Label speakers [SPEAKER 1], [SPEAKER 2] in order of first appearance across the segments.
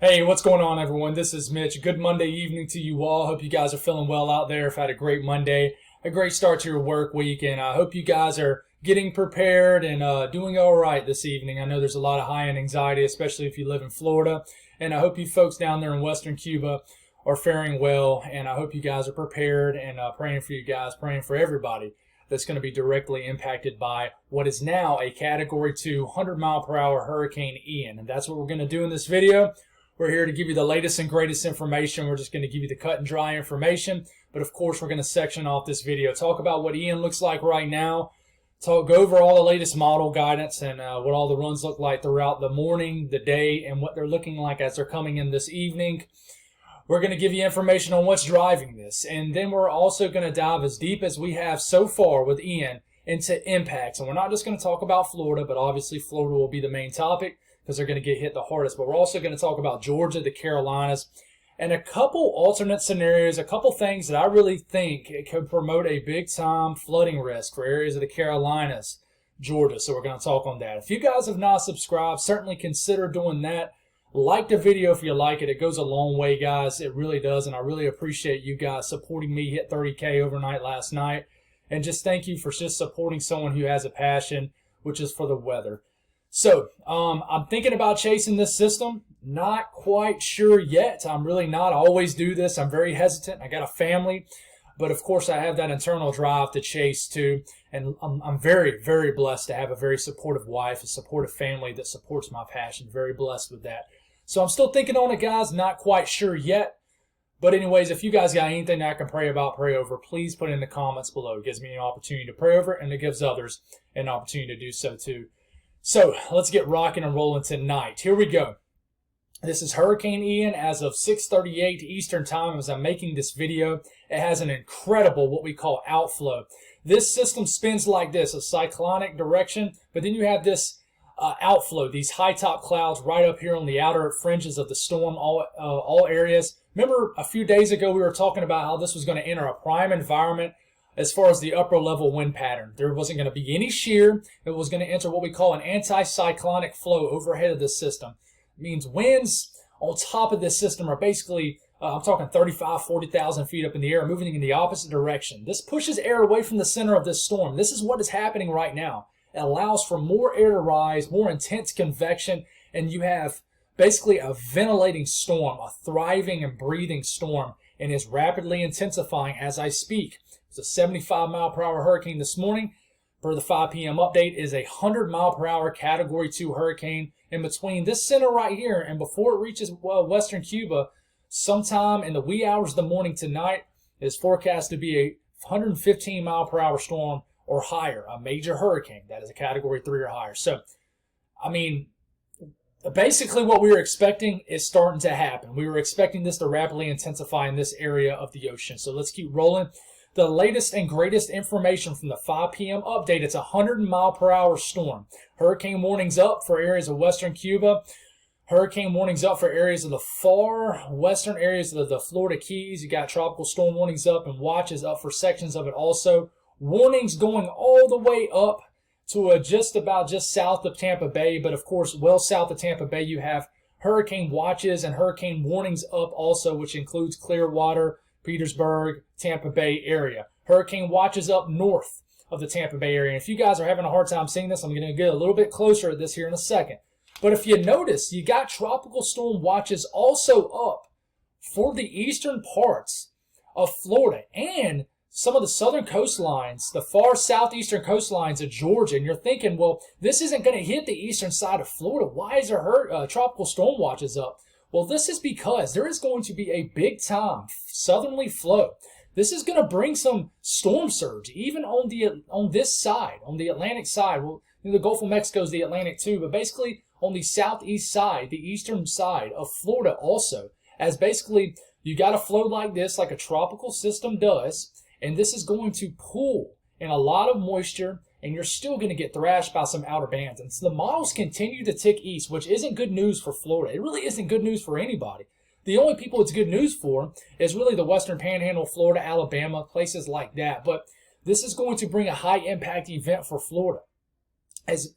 [SPEAKER 1] Hey, what's going on, everyone? This is Mitch. Good Monday evening to you all. Hope you guys are feeling well out there. I've had a great Monday, a great start to your work week, and I hope you guys are getting prepared and doing all right this evening. I know there's a lot of high-end anxiety, especially if you live in Florida, and I hope you folks down there in Western Cuba are faring well, and I hope you guys are prepared and praying for you guys, praying for everybody that's going to be directly impacted by what is now a Category 2 100-mile-per-hour Hurricane Ian, and that's what we're going to do in this video. We're here to give you the latest and greatest information. We're just going to give you the cut and dry information. But of course, we're going to section off this video, talk about what Ian looks like right now, go over all the latest model guidance and what all the runs look like throughout the morning, the day, and what they're looking like as they're coming in this evening. We're going to give you information on what's driving this. And then we're also going to dive as deep as we have so far with Ian into impacts. And we're not just going to talk about Florida, but obviously Florida will be the main topic, because they're going to get hit the hardest. But we're also going to talk about Georgia, the Carolinas, and a couple alternate scenarios, a couple things that I really think it could promote a big-time flooding risk for areas of the Carolinas, Georgia. So we're going to talk on that. If you guys have not subscribed, certainly consider doing that. Like the video if you like it. It goes a long way, guys. It really does, and I really appreciate you guys supporting me. Hit 30K overnight last night. And just thank you for just supporting someone who has a passion, which is for the weather. So, I'm thinking about chasing this system. Not quite sure yet. I'm really not. I always do this. I'm very hesitant. I got a family. But, of course, I have that internal drive to chase, too. And I'm very, very blessed to have a very supportive wife, a supportive family that supports my passion. Very blessed with that. So, I'm still thinking on it, guys. Not quite sure yet. But anyways, if you guys got anything that I can pray about, pray over, please put it in the comments below. It gives me an opportunity to pray over it, and it gives others an opportunity to do so, too. So let's get rocking and rolling tonight. Here we go. This is Hurricane Ian as of 6:38 Eastern Time. As I'm making this video, it has an incredible what we call outflow. This system spins like this, a cyclonic direction, but then you have this outflow, these high top clouds right up here on the outer fringes of the storm, all areas. Remember a few days ago we were talking about how this was going to enter a prime environment as far as the upper level wind pattern. There wasn't going to be any shear. It was going to enter what we call an anticyclonic flow overhead of this system. It means winds on top of this system are basically, I'm talking 35, 40,000 feet up in the air, moving in the opposite direction. This pushes air away from the center of this storm. This is what is happening right now. It allows for more air to rise, more intense convection, and you have basically a ventilating storm, a thriving and breathing storm, and is rapidly intensifying as I speak. It's a 75-mile-per-hour hurricane this morning. Per the 5 p.m. update, is a 100-mile-per-hour Category 2 hurricane. In between this center right here and before it reaches Western Cuba, sometime in the wee hours of the morning tonight, it is forecast to be a 115-mile-per-hour storm or higher, a major hurricane. That is a Category 3 or higher. So, I mean, basically what we were expecting is starting to happen. We were expecting this to rapidly intensify in this area of the ocean. So let's keep rolling. The latest and greatest information from the 5 p.m. update. It's a 100-mile-per-hour storm. Hurricane warnings up for areas of Western Cuba. Hurricane warnings up for areas of the far western areas of the Florida Keys. You got tropical storm warnings up and watches up for sections of it also. Warnings going all the way up to just south of Tampa Bay. But, of course, well south of Tampa Bay, you have hurricane watches and hurricane warnings up also, which includes Clearwater, Petersburg, Tampa Bay area. Hurricane watches up north of the Tampa Bay area. And if you guys are having a hard time seeing this, I'm going to get a little bit closer at this here in a second. But if you notice, you got tropical storm watches also up for the eastern parts of Florida and some of the southern coastlines, the far southeastern coastlines of Georgia. And you're thinking, well, this isn't going to hit the eastern side of Florida. Why is there tropical storm watches up? Well, this is because there is going to be a big-time southerly flow. This is going to bring some storm surge, even on this side, on the Atlantic side. Well, the Gulf of Mexico is the Atlantic too, but basically on the southeast side, the eastern side of Florida also, as basically you got a flow like this, like a tropical system does, and this is going to pull in a lot of moisture, and you're still going to get thrashed by some outer bands. And so the models continue to tick east, which isn't good news for Florida. It really isn't good news for anybody. The only people it's good news for is really the western panhandle, Florida, Alabama, places like that. But this is going to bring a high-impact event for Florida. As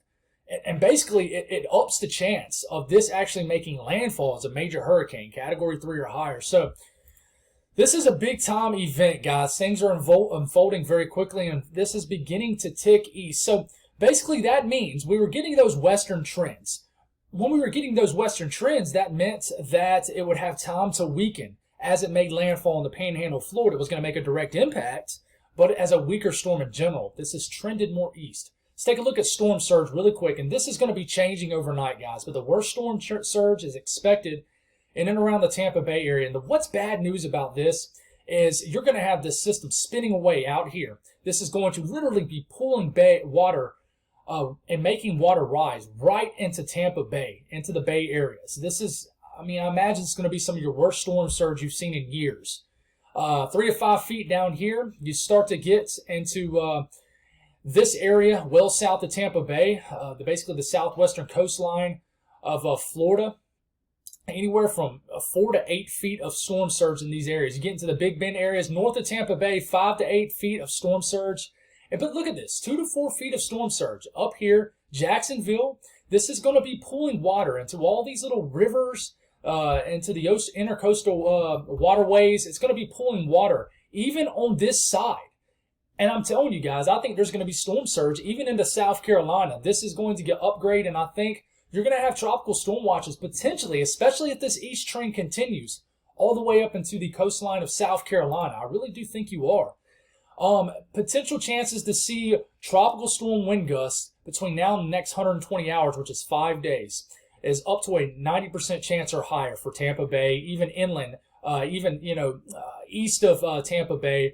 [SPEAKER 1] And basically, it ups the chance of this actually making landfall as a major hurricane, Category 3 or higher. So this is a big-time event, guys. Things are unfolding very quickly, and this is beginning to tick east. So basically, that means we were getting those western trends. When we were getting those western trends, that meant that it would have time to weaken as it made landfall in the Panhandle of Florida. It was going to make a direct impact, but as a weaker storm in general. This has trended more east. Let's take a look at storm surge really quick, and this is going to be changing overnight, guys. But the worst storm surge is expected in and around the Tampa Bay area. And what's bad news about this is you're going to have this system spinning away out here. This is going to literally be pulling water and making water rise right into Tampa Bay, into the Bay area. So this is, I imagine it's going to be some of your worst storm surge you've seen in years. 3 to 5 feet down here, you start to get into this area well south of Tampa Bay, basically the southwestern coastline of Florida. Anywhere from 4 to 8 feet of storm surge in these areas. You get into the Big Bend areas north of Tampa Bay, 5 to 8 feet of storm surge. But look at this, 2 to 4 feet of storm surge. Up here, Jacksonville, this is going to be pulling water into all these little rivers, into the intercoastal waterways. It's going to be pulling water even on this side. And I'm telling you guys, I think there's going to be storm surge even into South Carolina. This is going to get upgraded, and I think you're going to have tropical storm watches potentially, especially if this east trend continues all the way up into the coastline of South Carolina. I really do think you are. Potential chances to see tropical storm wind gusts between now and the next 120 hours, which is 5 days, is up to a 90% chance or higher for Tampa Bay, even inland, east of Tampa Bay,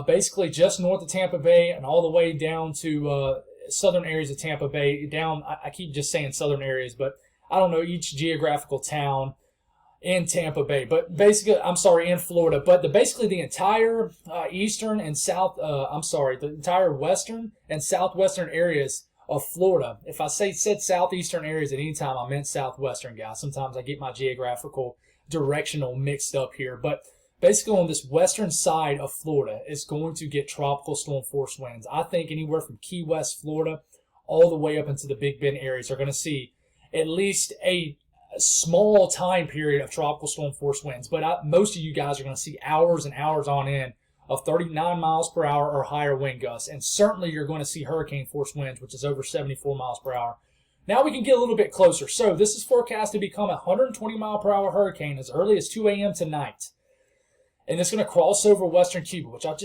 [SPEAKER 1] basically just north of Tampa Bay and all the way down to southern areas of Tampa Bay. Down, I keep just saying southern areas, but I don't know each geographical town in Tampa Bay, but basically, in Florida, but basically the entire eastern and the entire western and southwestern areas of Florida. If I said southeastern areas at any time, I meant southwestern, guys. Sometimes I get my geographical directional mixed up here, but basically on this western side of Florida is going to get tropical storm force winds. I think anywhere from Key West, Florida, all the way up into the Big Bend areas are going to see at least a small time period of tropical storm force winds. But most of you guys are going to see hours and hours on end of 39 miles per hour or higher wind gusts. And certainly you're going to see hurricane force winds, which is over 74 miles per hour. Now we can get a little bit closer. So this is forecast to become a 120 mile per hour hurricane as early as 2 a.m. tonight. And it's going to cross over western Cuba, which I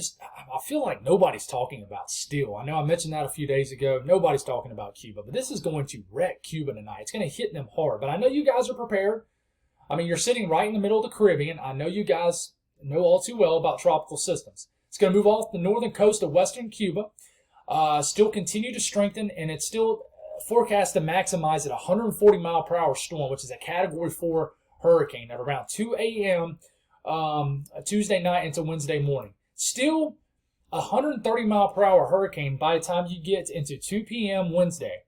[SPEAKER 1] feel like nobody's talking about still. I know I mentioned that a few days ago. Nobody's talking about Cuba, but this is going to wreck Cuba tonight. It's going to hit them hard. But I know you guys are prepared. You're sitting right in the middle of the Caribbean. I know you guys know all too well about tropical systems. It's going to move off the northern coast of western Cuba, still continue to strengthen, and it's still forecast to maximize at a 140 mile per hour storm, which is a Category 4 hurricane at around 2 a.m. Tuesday night into Wednesday morning. Still a 130 mile per hour hurricane by the time you get into 2 p.m. Wednesday.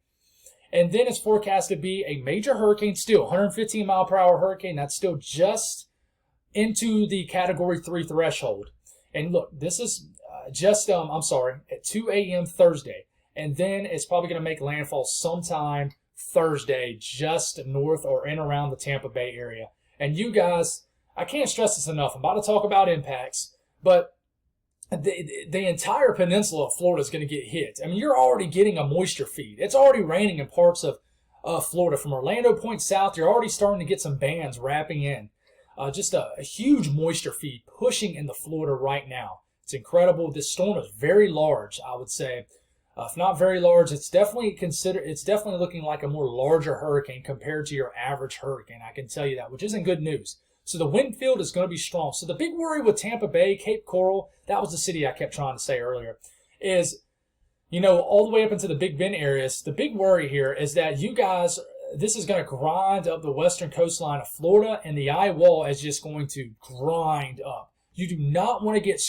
[SPEAKER 1] And then it's forecast to be a major hurricane, still 115 mile per hour hurricane. That's still just into the Category 3 threshold. And look, this is at 2 a.m. Thursday. And then it's probably going to make landfall sometime Thursday just north or in around the Tampa Bay area. And you guys, I can't stress this enough. I'm about to talk about impacts, but the entire peninsula of Florida is going to get hit. You're already getting a moisture feed. It's already raining in parts of Florida. From Orlando Point south, you're already starting to get some bands wrapping in. Just a huge moisture feed pushing into Florida right now. It's incredible. This storm is very large, I would say. If not very large, it's definitely looking like a more larger hurricane compared to your average hurricane. I can tell you that, which isn't good news. So the wind field is going to be strong. So the big worry with Tampa Bay, Cape Coral, that was the city I kept trying to say earlier, is, all the way up into the Big Bend areas. The big worry here is that you guys, this is going to grind up the western coastline of Florida, and the eye wall is just going to grind up. You do not want to get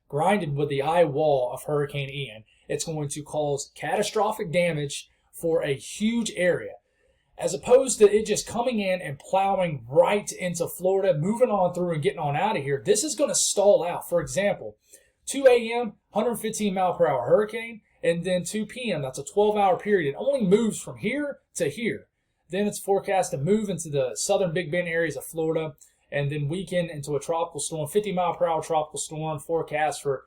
[SPEAKER 1] grinded with the eye wall of Hurricane Ian. It's going to cause catastrophic damage for a huge area. As opposed to it just coming in and plowing right into Florida, moving on through and getting on out of here, this is going to stall out. For example, 2 a.m., 115 mile per hour hurricane, And then 2 p.m., that's a 12-hour period. It only moves from here to here. Then it's forecast to move into the southern Big Bend areas of Florida and then weaken into a tropical storm, 50-mile-per-hour tropical storm forecast for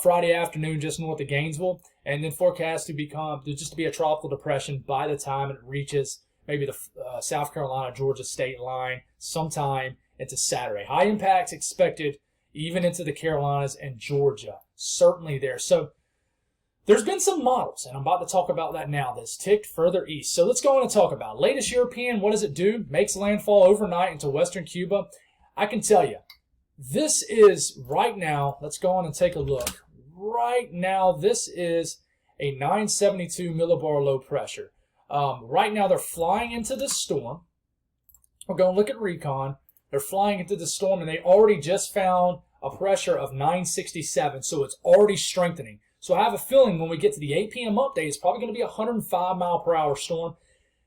[SPEAKER 1] Friday afternoon just north of Gainesville, and then forecast to be a tropical depression by the time it reaches maybe the South Carolina-Georgia state line sometime into Saturday. High impacts expected even into the Carolinas and Georgia, certainly there. So there's been some models, and I'm about to talk about that now, that's ticked further east. So let's go on and talk about it. Latest European, what does it do? Makes landfall overnight into western Cuba. I can tell you, this is right now, let's go on and take a look. Right now, this is a 972 millibar low pressure. Right now, they're flying into the storm. We're going to look at recon. They're flying into the storm, and they already just found a pressure of 967, so it's already strengthening. So I have a feeling when we get to the 8 p.m. update, it's probably going to be a 105-mile-per-hour storm.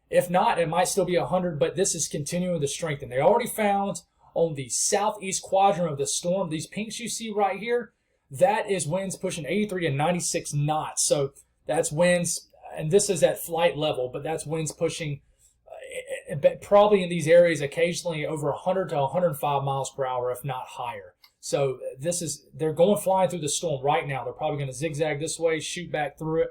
[SPEAKER 1] If not, it might still be 100, but this is continuing to strengthen. They already found on the southeast quadrant of the storm, these pinks you see right here, that is winds pushing 83 to 96 knots. So that's winds, and this is at flight level, but that's winds pushing probably in these areas occasionally over 100 to 105 miles per hour, if not higher. So they're going flying through the storm right now. They're probably going to zigzag this way, shoot back through it,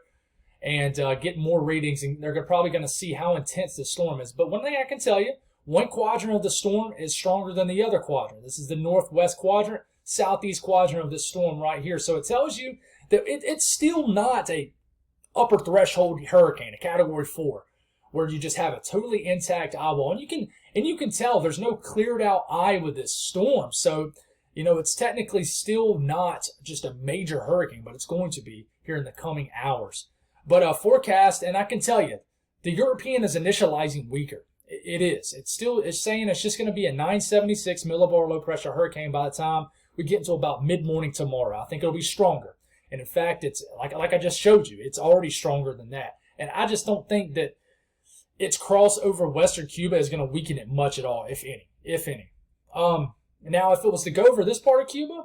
[SPEAKER 1] and get more readings. And they're probably going to see how intense the storm is. But one thing I can tell you, one quadrant of the storm is stronger than the other quadrant. This is the northwest quadrant, southeast quadrant of this storm right here. So it tells you that it's still not a upper threshold hurricane, a category 4, where you just have a totally intact eyeball. And you can tell there's no cleared out eye with this storm. So, it's technically still not just a major hurricane, but it's going to be here in the coming hours. But forecast, and I can tell you, the European is initializing weaker. It is. It's saying it's just going to be a 976 millibar low pressure hurricane by the time we get into about mid-morning tomorrow. I think it'll be stronger. And in fact, it's like I just showed you, it's already stronger than that. And I just don't think that its cross over western Cuba is going to weaken it much at all, if any. Now, if it was to go over this part of Cuba,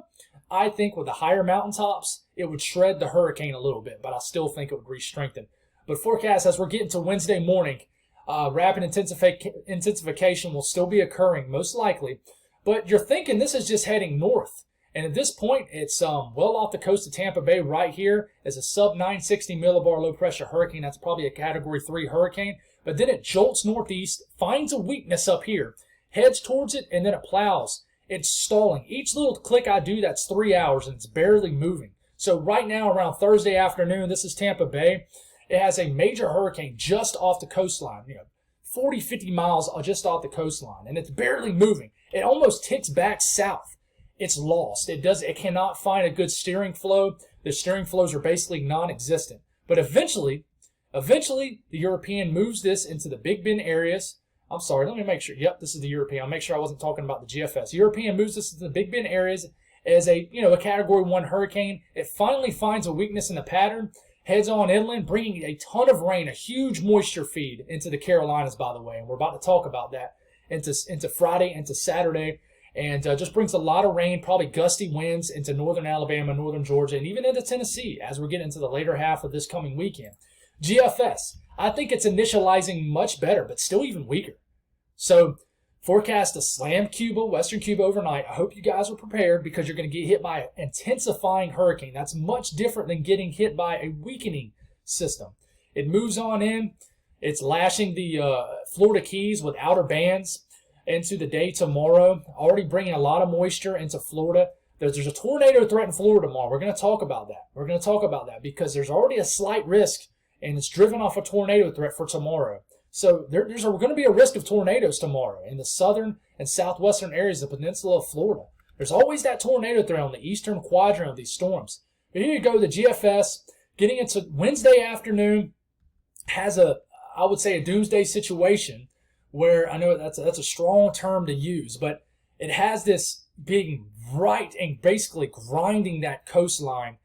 [SPEAKER 1] I think with the higher mountaintops, it would shred the hurricane a little bit, but I still think it would re-strengthen. But forecast, as we're getting to Wednesday morning, rapid intensification will still be occurring, most likely. But you're thinking this is just heading north. And at this point, it's well off the coast of Tampa Bay right here. It's a sub-960 millibar low-pressure hurricane. That's probably a Category 3 hurricane. But then it jolts northeast, finds a weakness up here, heads towards it, and then it plows. It's stalling. Each little click I do, that's 3 hours, and it's barely moving. So right now, around Thursday afternoon, this is Tampa Bay. It has a major hurricane just off the coastline, 40, 50 miles just off the coastline, and it's barely moving. It almost ticks back south. It's lost. It cannot find a good steering flow. The steering flows are basically non-existent. But eventually, the European moves this into the Big Bend areas. I'm sorry, let me make sure. Yep, this is the European. I'll make sure I wasn't talking about the GFS. European moves this into the Big Bend areas as a Category 1 hurricane. It finally finds a weakness in the pattern, heads on inland, bringing a ton of rain, a huge moisture feed into the Carolinas, by the way. And we're about to talk about that into Friday, into Saturday. And just brings a lot of rain, probably gusty winds into northern Alabama, northern Georgia, and even into Tennessee as we're getting into the later half of this coming weekend. GFS, I think it's initializing much better, but still even weaker. So forecast to slam Cuba, western Cuba overnight. I hope you guys are prepared because you're going to get hit by an intensifying hurricane. That's much different than getting hit by a weakening system. It moves on in. It's lashing the Florida Keys with outer bands into the day tomorrow, already bringing a lot of moisture into Florida. There's a tornado threat in Florida tomorrow. We're going to talk about that. Because there's already a slight risk, and it's driven off a tornado threat for tomorrow. So there's going to be a risk of tornadoes tomorrow in the southern and southwestern areas of the peninsula of Florida. There's always that tornado threat on the eastern quadrant of these storms. But here you go, the GFS, getting into Wednesday afternoon, has I would say a doomsday situation, where I know that's a strong term to use, but it has this being right and basically grinding that coastline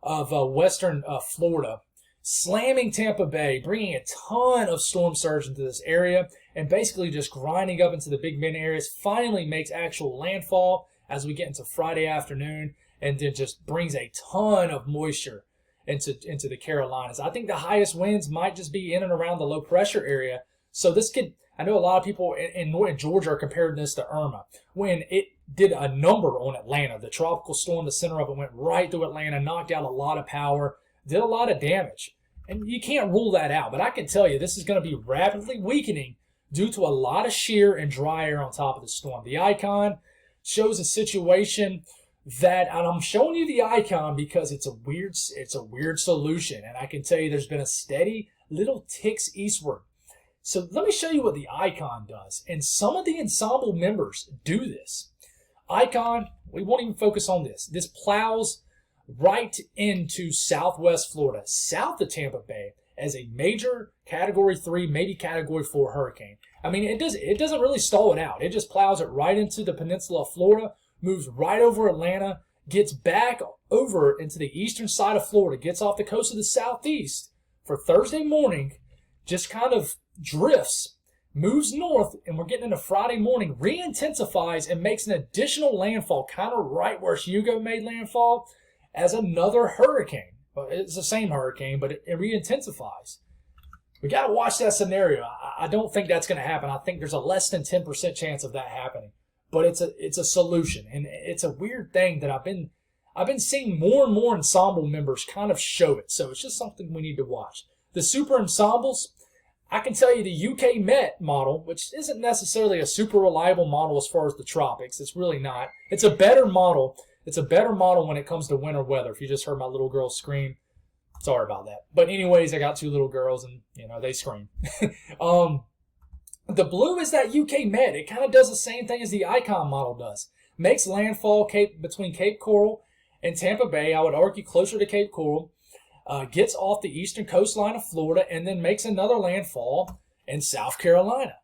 [SPEAKER 1] of western Florida, slamming Tampa Bay, bringing a ton of storm surge into this area, and basically just grinding up into the Big Bend areas. Finally makes actual landfall as we get into Friday afternoon, and then just brings a ton of moisture into the Carolinas. I think the highest winds might just be in and around the low pressure area. So this could, I know a lot of people in Georgia are comparing this to Irma, when it did a number on Atlanta. The tropical storm, the center of it went right through Atlanta, knocked out a lot of power, did a lot of damage. And you can't rule that out, but I can tell you this is going to be rapidly weakening due to a lot of shear and dry air on top of the storm. The icon shows a situation that, and I'm showing you the icon because it's a weird solution, and I can tell you there's been a steady little ticks eastward. So let me show you what the icon does, and some of the ensemble members do this. Icon, we won't even focus on this. This plows right into southwest Florida, south of Tampa Bay, as a major Category 3, maybe Category 4 hurricane. I mean, it doesn't really stall it out. It just plows it right into the peninsula of Florida, moves right over Atlanta, gets back over into the eastern side of Florida, gets off the coast of the southeast for Thursday morning, just kind of drifts, moves north, and we're getting into Friday morning, re-intensifies and makes an additional landfall, kind of right where Hugo made landfall, as another hurricane. It's the same hurricane, but it re-intensifies. We got to watch that scenario. I don't think that's going to happen. I think there's a less than 10% chance of that happening. But it's a solution, and it's a weird thing that I've been seeing more and more ensemble members kind of show it. So it's just something we need to watch. The super ensembles, I can tell you the UK Met model, which isn't necessarily a super reliable model as far as the tropics. It's really not. It's a better model. It's a better model when it comes to winter weather. If you just heard my little girl scream, sorry about that. But anyways, I got two little girls, and they scream. The blue is that UK Met. It kind of does the same thing as the Icon model does. Makes landfall between Cape Coral and Tampa Bay. I would argue closer to Cape Coral. Gets off the eastern coastline of Florida and then makes another landfall in South Carolina.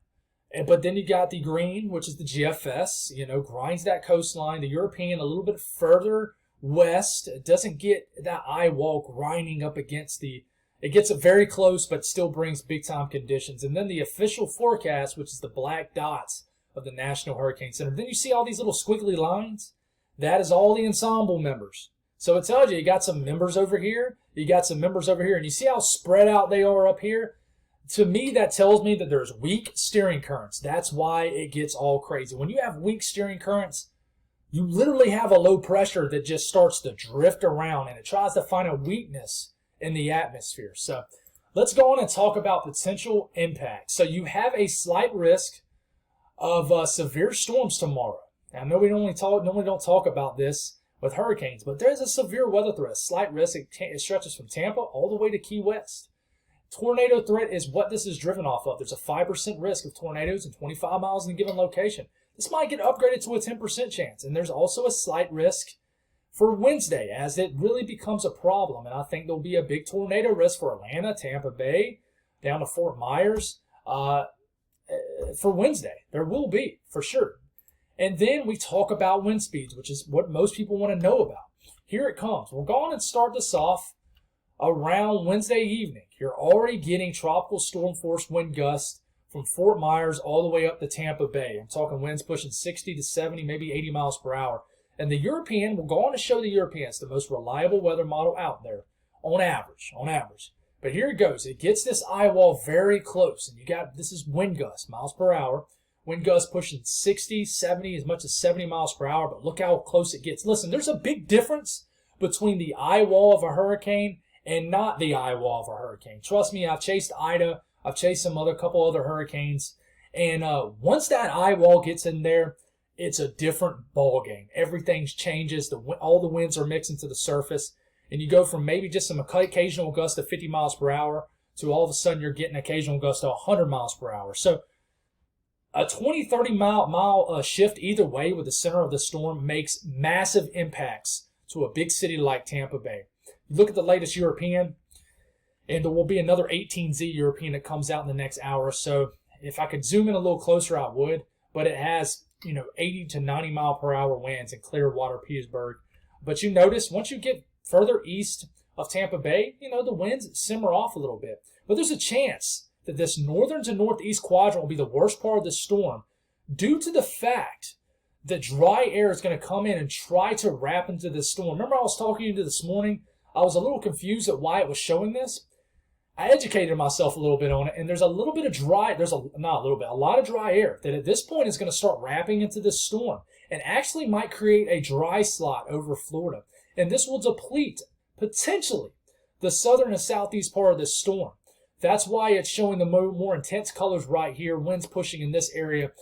[SPEAKER 1] But then you got the green, which is the GFS, grinds that coastline. The European a little bit further west. It doesn't get that eye wall grinding up against it gets it very close, but still brings big time conditions. And then the official forecast, which is the black dots of the National Hurricane Center. Then you see all these little squiggly lines. That is all the ensemble members. So it tells you got some members over here, you got some members over here, and you see how spread out they are up here? To me, that tells me that there's weak steering currents. That's why it gets all crazy. When you have weak steering currents, you literally have a low pressure that just starts to drift around, and it tries to find a weakness in the atmosphere. So let's go on and talk about potential impact. So you have a slight risk of severe storms tomorrow. Now, I know we normally don't talk about this with hurricanes, but there's a severe weather threat. Slight risk. It stretches from Tampa all the way to Key West. Tornado threat is what this is driven off of. There's a 5% risk of tornadoes in 25 miles in a given location. This might get upgraded to a 10% chance. And there's also a slight risk for Wednesday as it really becomes a problem. And I think there'll be a big tornado risk for Atlanta, Tampa Bay, down to Fort Myers for Wednesday. There will be, for sure. And then we talk about wind speeds, which is what most people want to know about. Here it comes. We'll go on and start this off around Wednesday evening. You're already getting tropical storm force wind gusts from Fort Myers all the way up to Tampa Bay. I'm talking winds pushing 60 to 70, maybe 80 miles per hour. And the European, we'll go on to show the European. It's the most reliable weather model out there on average. But here it goes. It gets this eye wall very close. And this is wind gusts, miles per hour. Wind gusts pushing 60, 70, as much as 70 miles per hour. But look how close it gets. Listen, there's a big difference between the eye wall of a hurricane and not the eye wall of a hurricane. Trust me, I've chased Ida. I've chased couple other hurricanes. And once that eye wall gets in there, it's a different ball game. Everything changes. All the winds are mixing to the surface. And you go from maybe just some occasional gusts of 50 miles per hour to all of a sudden you're getting occasional gusts of 100 miles per hour. So a 20, 30 mile shift either way with the center of the storm makes massive impacts to a big city like Tampa Bay. You look at the latest European, and there will be another 18Z European that comes out in the next hour or so. If I could zoom in a little closer, I would. But it has 80 to 90 mile per hour winds in Clearwater, Petersburg. But you notice once you get further east of Tampa Bay, the winds simmer off a little bit. But there's a chance that this northern to northeast quadrant will be the worst part of the storm due to the fact that dry air is going to come in and try to wrap into the storm. Remember I was talking to you this morning I was a little confused at why it was showing this. I educated myself a little bit on it, and there's a little bit of dry, a lot of dry air that at this point is going to start wrapping into this storm and actually might create a dry slot over Florida. And this will deplete, potentially, the southern and southeast part of this storm. That's why it's showing the more intense colors right here, winds pushing in this area,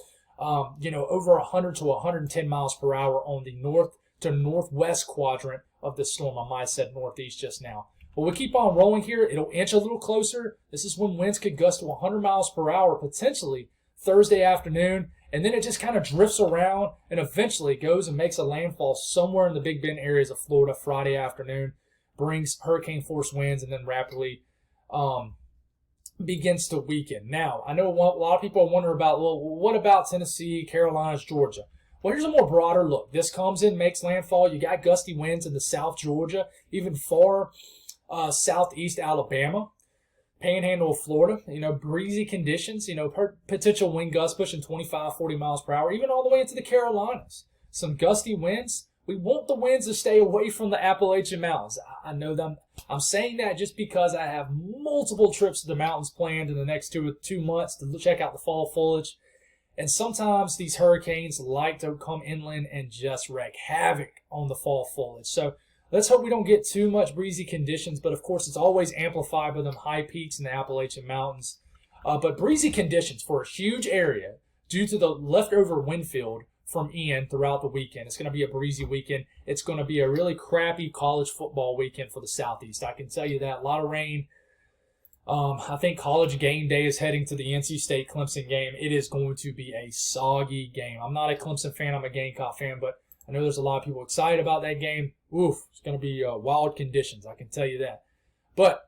[SPEAKER 1] over 100 to 110 miles per hour on the north to northwest quadrant of the storm. I might have said northeast just now. But we'll keep on rolling here. It'll inch a little closer. This is when winds could gust to 100 miles per hour, potentially Thursday afternoon. And then it just kind of drifts around and eventually goes and makes a landfall somewhere in the Big Bend areas of Florida Friday afternoon, brings hurricane force winds, and then rapidly begins to weaken. Now, I know a lot of people wonder about, well, what about Tennessee, Carolinas, Georgia? Well, here's a more broader look. This comes in, makes landfall. You got gusty winds in the South Georgia, even far southeast Alabama, panhandle of Florida, breezy conditions, potential wind gusts pushing 25, 40 miles per hour, even all the way into the Carolinas. Some gusty winds. We want the winds to stay away from the Appalachian Mountains. I know them. I'm saying that just because I have multiple trips to the mountains planned in the next 2 months to check out the fall foliage. And sometimes these hurricanes like to come inland and just wreak havoc on the fall foliage. So let's hope we don't get too much breezy conditions, but of course it's always amplified by them high peaks in the Appalachian Mountains. But breezy conditions for a huge area due to the leftover wind field from Ian throughout the weekend. It's going to be a breezy weekend. It's going to be a really crappy college football weekend for the Southeast. I can tell you that. A lot of rain. I think college game day is heading to the NC State Clemson game. It is going to be a soggy game. I'm not a Clemson fan. I'm a Gamecock fan, but I know there's a lot of people excited about that game. Oof, it's going to be wild conditions. I can tell you that. But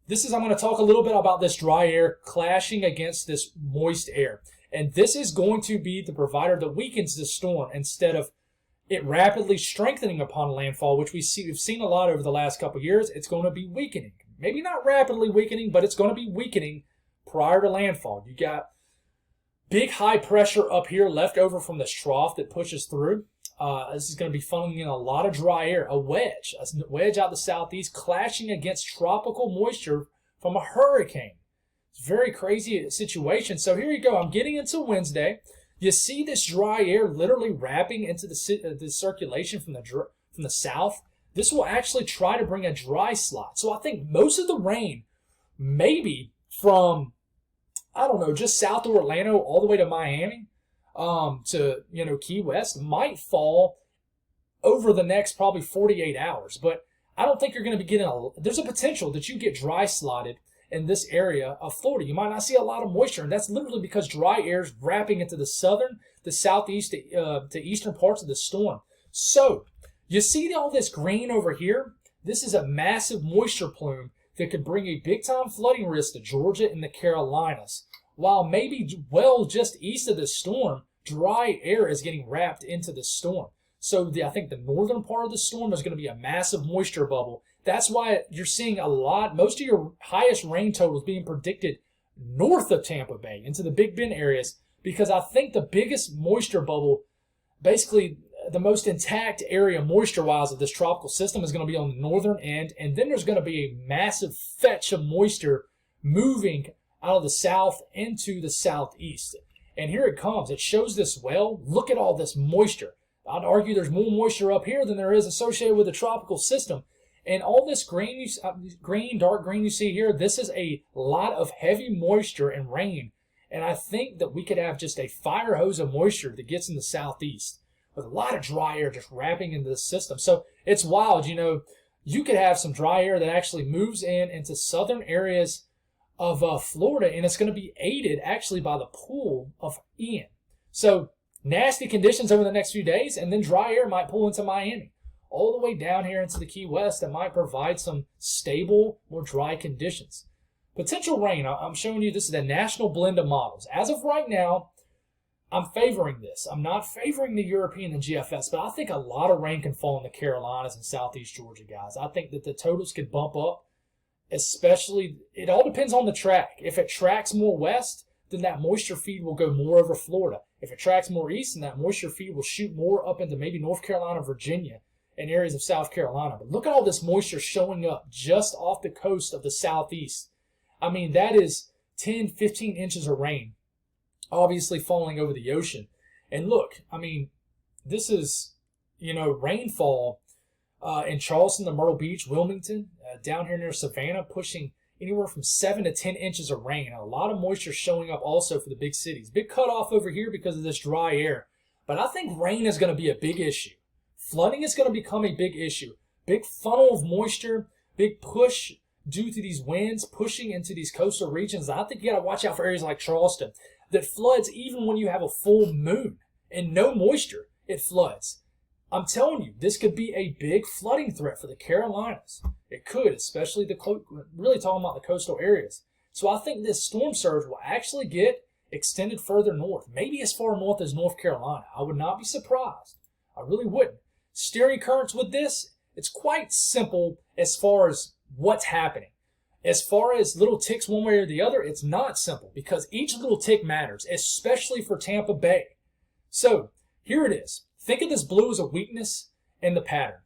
[SPEAKER 1] I'm going to talk a little bit about this dry air clashing against this moist air. And this is going to be the provider that weakens the storm instead of it rapidly strengthening upon landfall, which we've seen a lot over the last couple of years. It's going to be weakening. Maybe not rapidly weakening, but it's going to be weakening prior to landfall. You got big high pressure up here left over from this trough that pushes through. This is going to be funneling in a lot of dry air, a wedge out the southeast, clashing against tropical moisture from a hurricane. It's a very crazy situation. So here you go. I'm getting into Wednesday. You see this dry air literally wrapping into the circulation from the south. This will actually try to bring a dry slot. So I think most of the rain, maybe from, just south of Orlando all the way to Miami, to Key West, might fall over the next probably 48 hours. But I don't think you're going to be getting there's a potential that you get dry slotted in this area of Florida. You might not see a lot of moisture, and that's literally because dry air is wrapping into the southern, the southeast, to eastern parts of the storm. So you see all this green over here? This is a massive moisture plume that could bring a big-time flooding risk to Georgia and the Carolinas. While maybe just east of the storm, dry air is getting wrapped into the storm. So I think the northern part of the storm is going to be a massive moisture bubble. That's why you're seeing most of your highest rain totals being predicted north of Tampa Bay into the Big Bend areas, because I think the biggest moisture bubble, basically the most intact area moisture-wise of this tropical system, is going to be on the northern end, and then there's going to be a massive fetch of moisture moving out of the south into the southeast. And here it comes. It shows this well. Look at all this moisture. I'd argue there's more moisture up here than there is associated with the tropical system. And all this dark green you see here, this is a lot of heavy moisture and rain. And I think that we could have just a fire hose of moisture that gets in the southeast with a lot of dry air just wrapping into the system. So it's wild. You could have some dry air that actually moves into southern areas of Florida, and it's going to be aided actually by the pull of Ian. So nasty conditions over the next few days, and then dry air might pull into Miami, all the way down here into the Key West, that might provide some stable, more dry conditions. Potential rain, I'm showing you, this is a national blend of models. As of right now, I'm favoring this. I'm not favoring the European and GFS, but I think a lot of rain can fall in the Carolinas and southeast Georgia, guys. I think that the totals could bump up, especially, it all depends on the track. If it tracks more west, then that moisture feed will go more over Florida. If it tracks more east, then that moisture feed will shoot more up into maybe North Carolina, Virginia, and areas of South Carolina. But look at all this moisture showing up just off the coast of the southeast. I mean, that is 10, 15 inches of rain, obviously falling over the ocean. And look, I mean, this is, rainfall in Charleston, the Myrtle Beach, Wilmington, down here near Savannah, pushing anywhere from 7 to 10 inches of rain. A lot of moisture showing up also for the big cities. Big cutoff over here because of this dry air. But I think rain is going to be a big issue. Flooding is going to become a big issue. Big funnel of moisture, big push due to these winds pushing into these coastal regions. I think you got to watch out for areas like Charleston that floods even when you have a full moon and no moisture. It floods. I'm telling you, this could be a big flooding threat for the Carolinas. It could, especially really talking about the coastal areas. So I think this storm surge will actually get extended further north, maybe as far north as North Carolina. I would not be surprised. I really wouldn't. Steering currents with this, it's quite simple as far as what's happening. As far as little ticks one way or the other, it's not simple because each little tick matters, especially for Tampa Bay. So here it is. Think of this blue as a weakness in the pattern.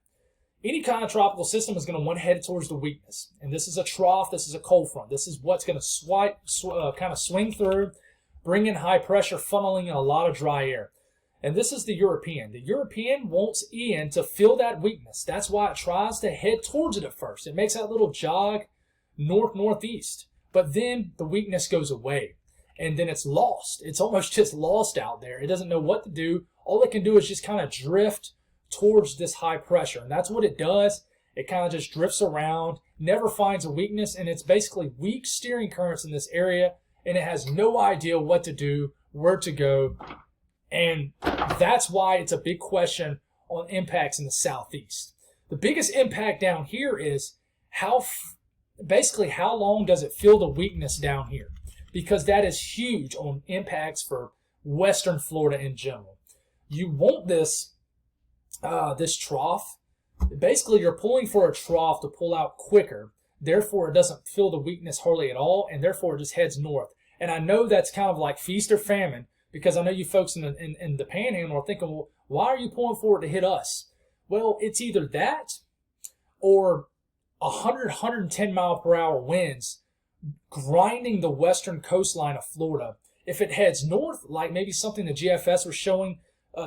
[SPEAKER 1] Any kind of tropical system is going to want to head towards the weakness. And this is a trough. This is a cold front. This is what's going to kind of swing through, bring in high pressure, funneling in a lot of dry air. And this is the European. The European wants Ian to feel that weakness. That's why it tries to head towards it at first. It makes that little jog north-northeast. But then the weakness goes away. And then it's lost. It's almost just lost out there. It doesn't know what to do. All it can do is just kind of drift towards this high pressure. And that's what it does. It kind of just drifts around, never finds a weakness, and it's basically weak steering currents in this area, and it has no idea what to do, where to go. And that's why it's a big question on impacts in the southeast. The biggest impact down here is basically how long does it feel the weakness down here? Because that is huge on impacts for western Florida in general. You want this trough. Basically, you're pulling for a trough to pull out quicker. Therefore, it doesn't feel the weakness hardly at all, and therefore it just heads north. And I know that's kind of like feast or famine, because I know you folks in the Panhandle are thinking, well, why are you pulling for it to hit us? Well, it's either that or 100, 110 mile per hour winds grinding the western coastline of Florida. If it heads north, like maybe something the GFS was showing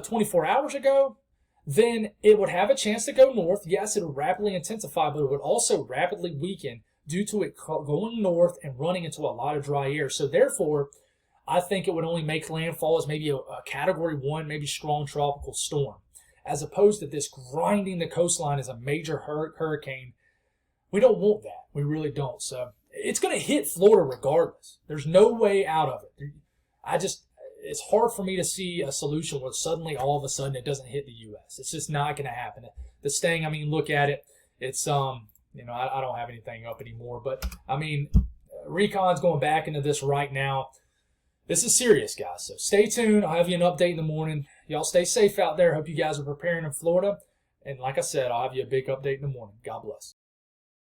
[SPEAKER 1] 24 hours ago, then it would have a chance to go north. Yes, it would rapidly intensify, but it would also rapidly weaken due to it going north and running into a lot of dry air. So therefore, I think it would only make landfall as maybe a Category 1, maybe strong tropical storm, as opposed to this grinding the coastline as a major hurricane. We don't want that. We really don't. So it's going to hit Florida regardless. There's no way out of it. It's hard for me to see a solution where suddenly all of a sudden it doesn't hit the U.S. It's just not going to happen. The sting, I mean, look at it. It's, I don't have anything up anymore. But, I mean, Recon's going back into this right now. This is serious, guys. So stay tuned. I'll have you an update in the morning. Y'all stay safe out there. Hope you guys are preparing in Florida. And like I said, I'll have you a big update in the morning. God bless.